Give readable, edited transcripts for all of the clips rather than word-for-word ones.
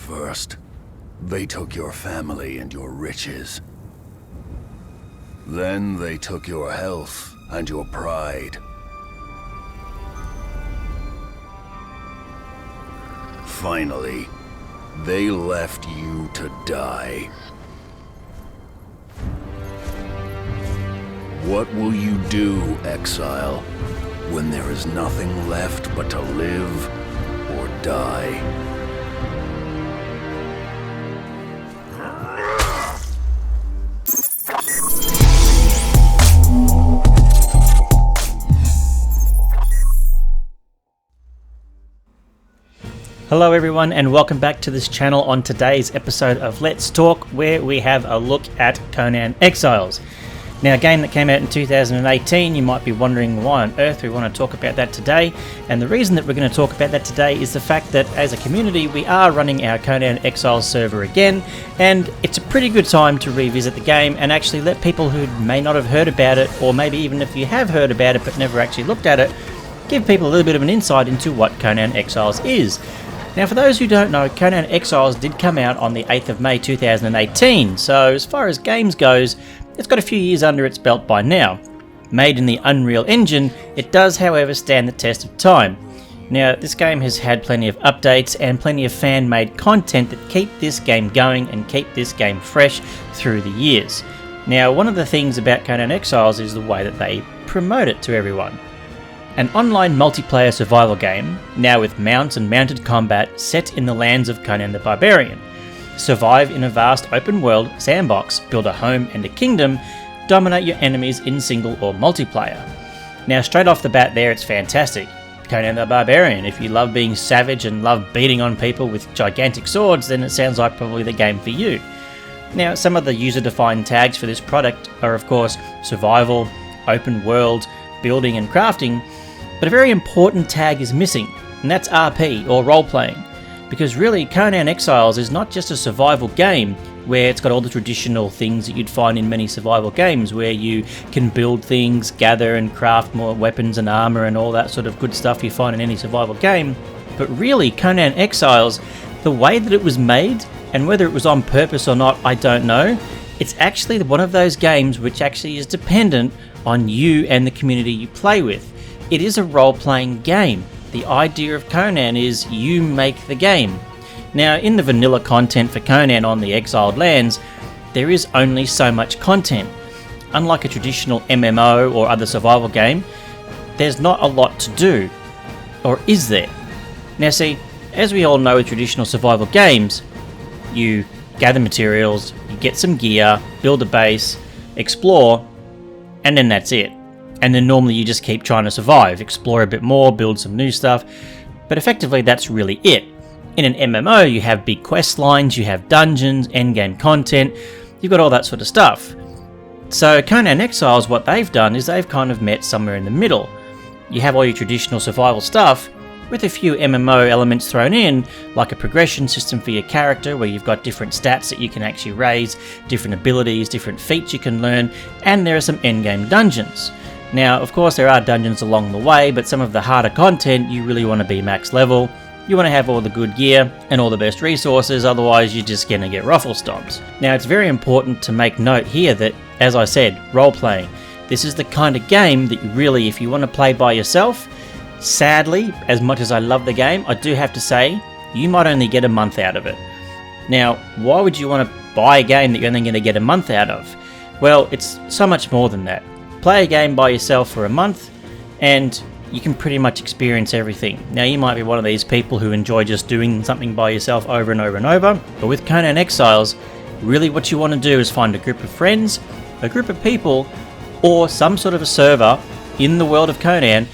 First, they took your family and your riches. Then they took your health and your pride. Finally, they left you to die. What will you do, exile, when there is nothing left but to live or die? Hello everyone and welcome back to this channel on today's episode of Let's Talk, where we have a look at Conan Exiles. Now, a game that came out in 2018, you might be wondering why on earth we want to talk about that today, and the reason that we're going to talk about that today is the fact that as a community we are running our Conan Exiles server again, and it's a pretty good time to revisit the game and actually let people who may not have heard about it, or maybe even if you have heard about it but never actually looked at it, give people a little bit of an insight into what Conan Exiles is. Now, for those who don't know, Conan Exiles did come out on the 8th of May 2018, so as far as games goes, it's got a few years under its belt by now. Made in the Unreal Engine, it does however stand the test of time. Now, this game has had plenty of updates and plenty of fan-made content that keep this game going and keep this game fresh through the years. Now, one of the things about Conan Exiles is the way that they promote it to everyone. An online multiplayer survival game, now with mounts and mounted combat set in the lands of Conan the Barbarian. Survive in a vast open world sandbox, build a home and a kingdom, dominate your enemies in single or multiplayer. Now, straight off the bat there, it's fantastic. Conan the Barbarian, if you love being savage and love beating on people with gigantic swords, then it sounds like probably the game for you. Now, some of the user-defined tags for this product are of course survival, open world, building and crafting, but a very important tag is missing, and that's RP, or role-playing. Because really, Conan Exiles is not just a survival game where it's got all the traditional things that you'd find in many survival games, where you can build things, gather and craft more weapons and armor and all that sort of good stuff you find in any survival game. But really, Conan Exiles, the way that it was made, and whether it was on purpose or not, I don't know, it's actually one of those games which actually is dependent on you and the community you play with. It is a role-playing game. The idea of Conan is you make the game. Now, in the vanilla content for Conan on the Exiled Lands, there is only so much content. Unlike a traditional MMO or other survival game, there's not a lot to do. Or is there? Now see, as we all know with traditional survival games, you gather materials, you get some gear, build a base, explore, and then that's it. And then normally you just keep trying to survive, explore a bit more, build some new stuff, but effectively that's really it. In an MMO you have big quest lines, you have dungeons, endgame content, you've got all that sort of stuff. So Conan Exiles, what they've done is they've kind of met somewhere in the middle. You have all your traditional survival stuff, with a few MMO elements thrown in, like a progression system for your character where you've got different stats that you can actually raise, different abilities, different feats you can learn, and there are some endgame dungeons. Now, of course, there are dungeons along the way, but some of the harder content, you really want to be max level. You want to have all the good gear and all the best resources, otherwise you're just going to get ruffle stomps. Now, it's very important to make note here that, as I said, role-playing. This is the kind of game that you really, if you want to play by yourself, sadly, as much as I love the game, I do have to say, you might only get a month out of it. Now, why would you want to buy a game that you're only going to get a month out of? Well, it's so much more than that. Play a game by yourself for a month, and you can pretty much experience everything. Now, you might be one of these people who enjoy just doing something by yourself over and over and over, but with Conan Exiles, really what you want to do is find a group of friends, a group of people, or some sort of a server in the world of Conan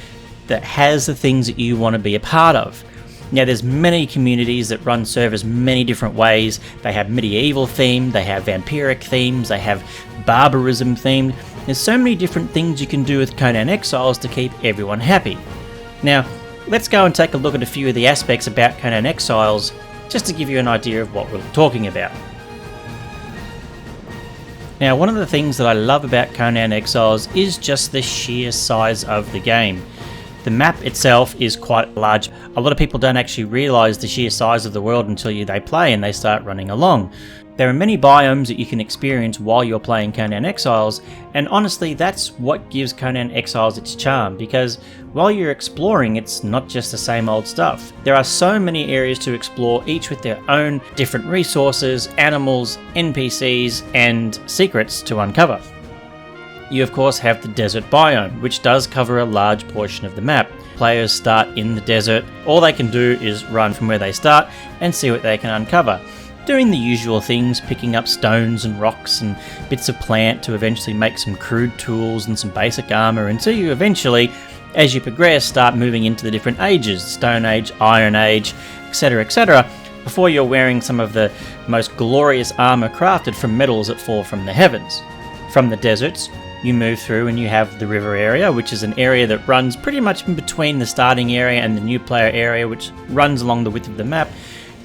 that has the things that you want to be a part of. Now, there's many communities that run servers many different ways. They have medieval themed, they have vampiric themes, they have barbarism themed. There's so many different things you can do with Conan Exiles to keep everyone happy. Now, let's go and take a look at a few of the aspects about Conan Exiles, just to give you an idea of what we're talking about. Now, one of the things that I love about Conan Exiles is just the sheer size of the game. The map itself is quite large. A lot of people don't actually realise the sheer size of the world until they play and they start running along. There are many biomes that you can experience while you're playing Conan Exiles, and honestly that's what gives Conan Exiles its charm, because while you're exploring, it's not just the same old stuff. There are so many areas to explore, each with their own different resources, animals, NPCs, and secrets to uncover. You of course have the desert biome, which does cover a large portion of the map. Players start in the desert. All they can do is run from where they start and see what they can uncover, doing the usual things, picking up stones and rocks and bits of plant to eventually make some crude tools and some basic armor, until you eventually, as you progress, start moving into the different ages, Stone Age, Iron Age, etc., before you're wearing some of the most glorious armor crafted from metals that fall from the heavens. From the deserts, you move through and you have the river area, which is an area that runs pretty much in between the starting area and the new player area, which runs along the width of the map.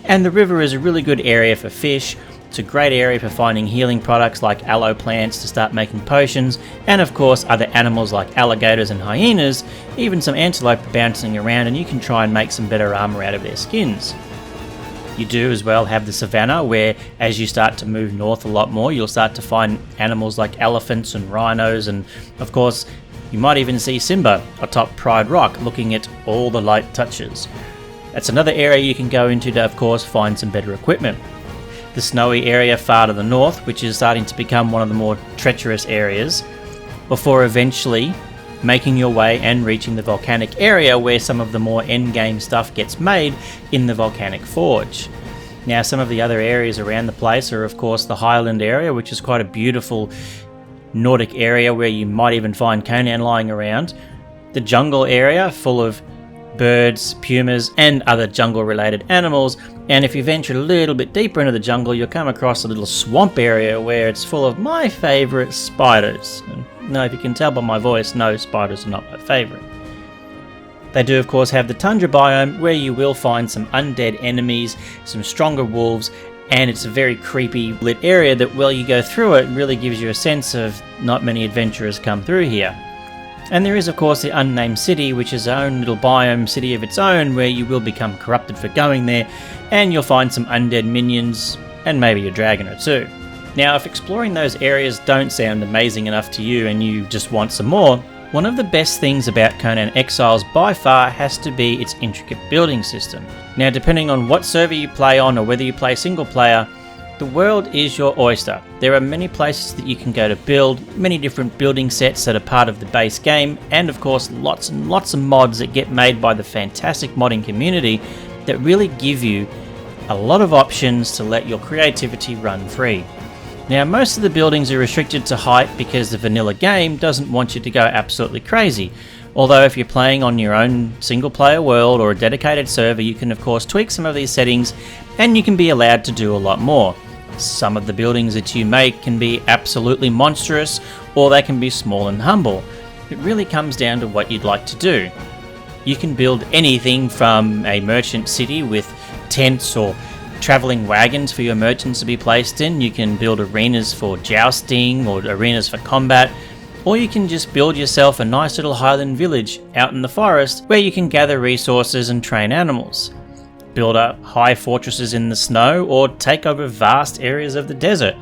And the river is a really good area for fish. It's a great area for finding healing products like aloe plants to start making potions, and of course other animals like alligators and hyenas, even some antelope bouncing around, and you can try and make some better armor out of their skins. You do as well have the Savannah, where as you start to move north a lot more, you'll start to find animals like elephants and rhinos, and of course you might even see Simba atop Pride Rock looking at all the light touches. That's another area you can go into to of course find some better equipment. The snowy area far to the north, which is starting to become one of the more treacherous areas, before eventually making your way and reaching the volcanic area where some of the more endgame stuff gets made in the volcanic forge. Now some of the other areas around the place are of course the Highland area, which is quite a beautiful Nordic area where you might even find Conan lying around. The jungle area full of birds, pumas and other jungle related animals, and if you venture a little bit deeper into the jungle you'll come across a little swamp area where it's full of my favourite spiders. And no, if you can tell by my voice, no, spiders are not my favourite. They do of course have the Tundra biome, where you will find some undead enemies, some stronger wolves, and it's a very creepy lit area that while you go through it really gives you a sense of not many adventurers come through here. And there is of course the Unnamed City, which is its own little biome city of its own, where you will become corrupted for going there, and you'll find some undead minions, and maybe a dragon or two. Now if exploring those areas don't sound amazing enough to you and you just want some more, one of the best things about Conan Exiles by far has to be its intricate building system. Now depending on what server you play on or whether you play single player, the world is your oyster. There are many places that you can go to build, many different building sets that are part of the base game, and of course lots and lots of mods that get made by the fantastic modding community that really give you a lot of options to let your creativity run free. Now most of the buildings are restricted to height because the vanilla game doesn't want you to go absolutely crazy. Although if you're playing on your own single player world or a dedicated server, you can of course tweak some of these settings and you can be allowed to do a lot more. Some of the buildings that you make can be absolutely monstrous, or they can be small and humble. It really comes down to what you'd like to do. You can build anything from a merchant city with tents or travelling wagons for your merchants to be placed in. You can build arenas for jousting or arenas for combat, or you can just build yourself a nice little highland village out in the forest where you can gather resources and train animals. Build up high fortresses in the snow, or take over vast areas of the desert.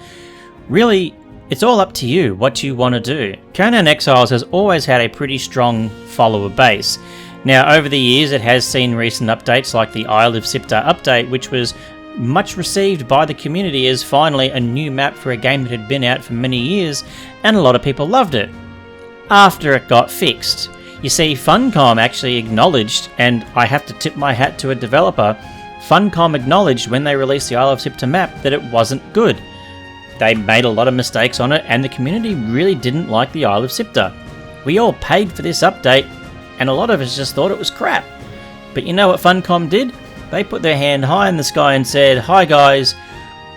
Really, it's all up to you what you want to do. Conan Exiles has always had a pretty strong follower base. Now over the years it has seen recent updates like the Isle of Siptar update, which was much received by the community as finally a new map for a game that had been out for many years, and a lot of people loved it. After it got fixed. You see, Funcom actually acknowledged, and I have to tip my hat to a developer, Funcom acknowledged when they released the Isle of Siptar map that it wasn't good. They made a lot of mistakes on it, and the community really didn't like the Isle of Siptar. We all paid for this update, and a lot of us just thought it was crap. But you know what Funcom did? They put their hand high in the sky and said, "Hi guys,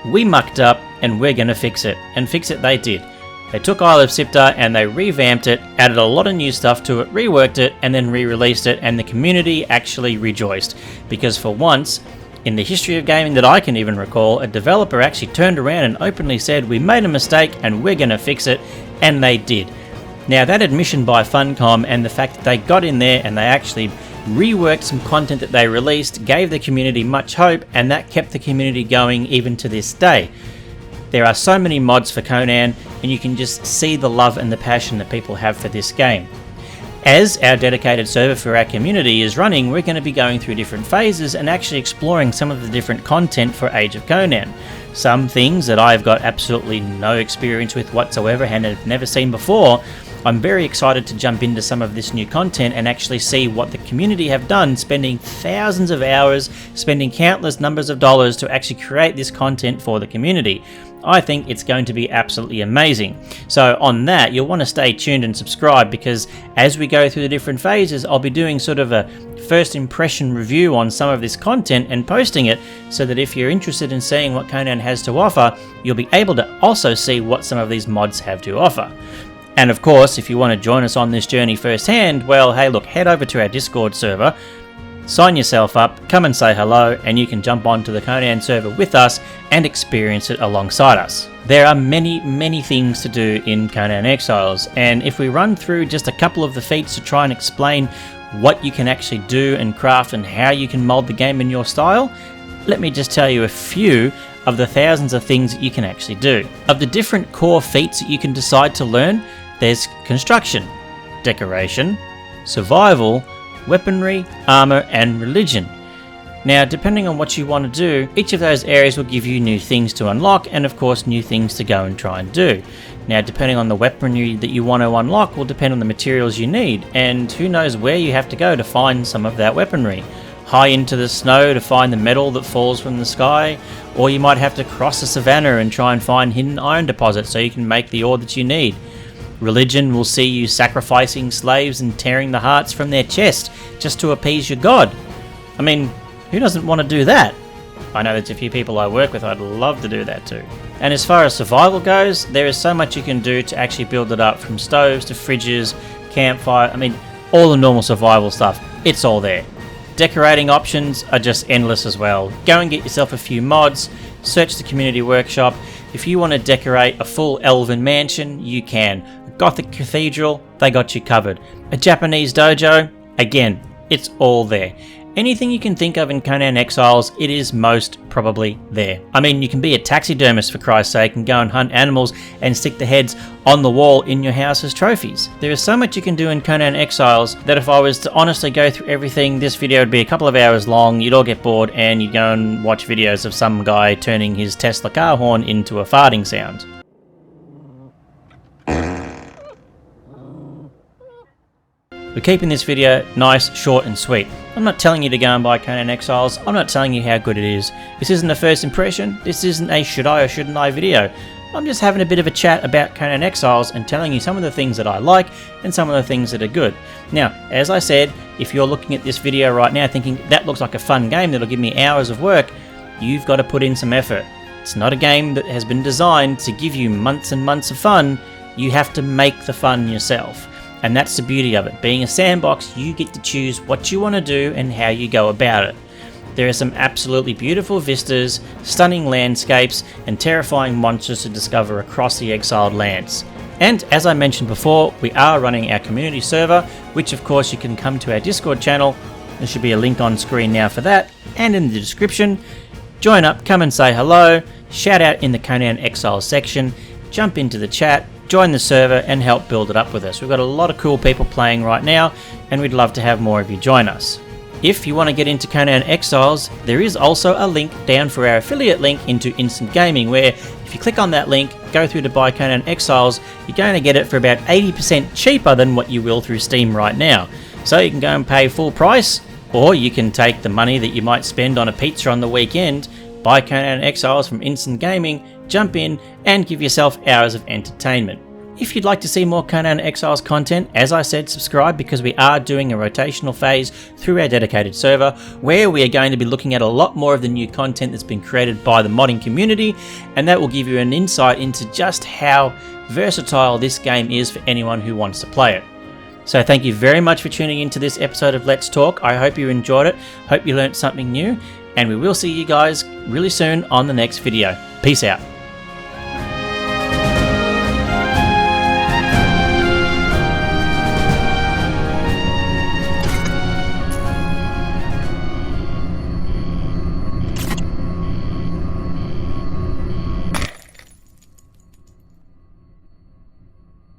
we mucked up and we're gonna fix it." And fix it they did. They took Isle of Siptar and they revamped it, added a lot of new stuff to it, reworked it, and then re-released it, and the community actually rejoiced. Because for once, in the history of gaming that I can even recall, a developer actually turned around and openly said, "We made a mistake and we're gonna fix it," and they did. Now, that admission by Funcom and the fact that they got in there and they actually reworked some content that they released gave the community much hope, and that kept the community going even to this day. There are so many mods for Conan, and you can just see the love and the passion that people have for this game. As our dedicated server for our community is running, we're going to be going through different phases and actually exploring some of the different content for Age of Conan. Some things that I've got absolutely no experience with whatsoever and have never seen before. I'm very excited to jump into some of this new content and actually see what the community have done, spending thousands of hours, spending countless numbers of dollars to actually create this content for the community. I think it's going to be absolutely amazing. So on that, you'll want to stay tuned and subscribe, because as we go through the different phases, I'll be doing sort of a first impression review on some of this content and posting it, so that if you're interested in seeing what Conan has to offer, you'll be able to also see what some of these mods have to offer. And of course, if you want to join us on this journey firsthand, well, hey look, head over to our Discord server, sign yourself up, come and say hello, and you can jump onto the Conan server with us and experience it alongside us. There are many things to do in Conan Exiles, and if we run through just a couple of the feats to try and explain what you can actually do and craft and how you can mold the game in your style, let me just tell you a few of the thousands of things that you can actually do. Of the different core feats that you can decide to learn, there's construction, decoration, survival, weaponry, armor, and religion. Now, depending on what you want to do, each of those areas will give you new things to unlock, and of course new things to go and try and do. Now, depending on the weaponry that you want to unlock will depend on the materials you need, and who knows where you have to go to find some of that weaponry. High into the snow to find the metal that falls from the sky, or you might have to cross the Savannah and try and find hidden iron deposits so you can make the ore that you need. Religion will see you sacrificing slaves and tearing the hearts from their chest just to appease your god. I mean, who doesn't want to do that? I know there's a few people I work with I'd love to do that too. And as far as survival goes, there is so much you can do to actually build it up, from stoves to fridges, campfire, I mean, all the normal survival stuff, it's all there. Decorating options are just endless as well. Go and get yourself a few mods, search the community workshop. If you want to decorate a full elven mansion, you can. A Gothic cathedral, they got you covered. A Japanese dojo, again, it's all there. Anything you can think of in Conan Exiles, it is most probably there. I mean, you can be a taxidermist for Christ's sake and go and hunt animals and stick the heads on the wall in your house as trophies. There is so much you can do in Conan Exiles that if I was to honestly go through everything, this video would be a couple of hours long, you'd all get bored, and you'd go and watch videos of some guy turning his Tesla car horn into a farting sound. We're keeping this video nice, short and sweet. I'm not telling you to go and buy Conan Exiles, I'm not telling you how good it is. This isn't a first impression, this isn't a should I or shouldn't I video. I'm just having a bit of a chat about Conan Exiles and telling you some of the things that I like and some of the things that are good. Now, as I said, if you're looking at this video right now thinking that looks like a fun game that'll give me hours of work, you've got to put in some effort. It's not a game that has been designed to give you months and months of fun, you have to make the fun yourself. And that's the beauty of it. Being a sandbox, you get to choose what you want to do and how you go about it. There are some absolutely beautiful vistas, stunning landscapes, and terrifying monsters to discover across the exiled lands. And as I mentioned before, we are running our community server, which of course you can come to our Discord channel. There should be a link on screen now for that, and in the description. Join up, come and say hello, shout out in the Conan Exiles section, jump into the chat, join the server and help build it up with us. We've got a lot of cool people playing right now, and we'd love to have more of you join us. If you want to get into Conan Exiles, there is also a link down for our affiliate link into Instant Gaming, where if you click on that link, go through to buy Conan Exiles, you're going to get it for about 80% cheaper than what you will through Steam right now. So you can go and pay full price, or you can take the money that you might spend on a pizza on the weekend, buy Conan Exiles from Instant Gaming, jump in and give yourself hours of entertainment. If you'd like to see more Conan Exiles content, as I said, subscribe, because we are doing a rotational phase through our dedicated server where we are going to be looking at a lot more of the new content that's been created by the modding community, and that will give you an insight into just how versatile this game is for anyone who wants to play it. So thank you very much for tuning into this episode of Let's Talk. I hope you enjoyed it, hope you learnt something new, and we will see you guys really soon on the next video. Peace out.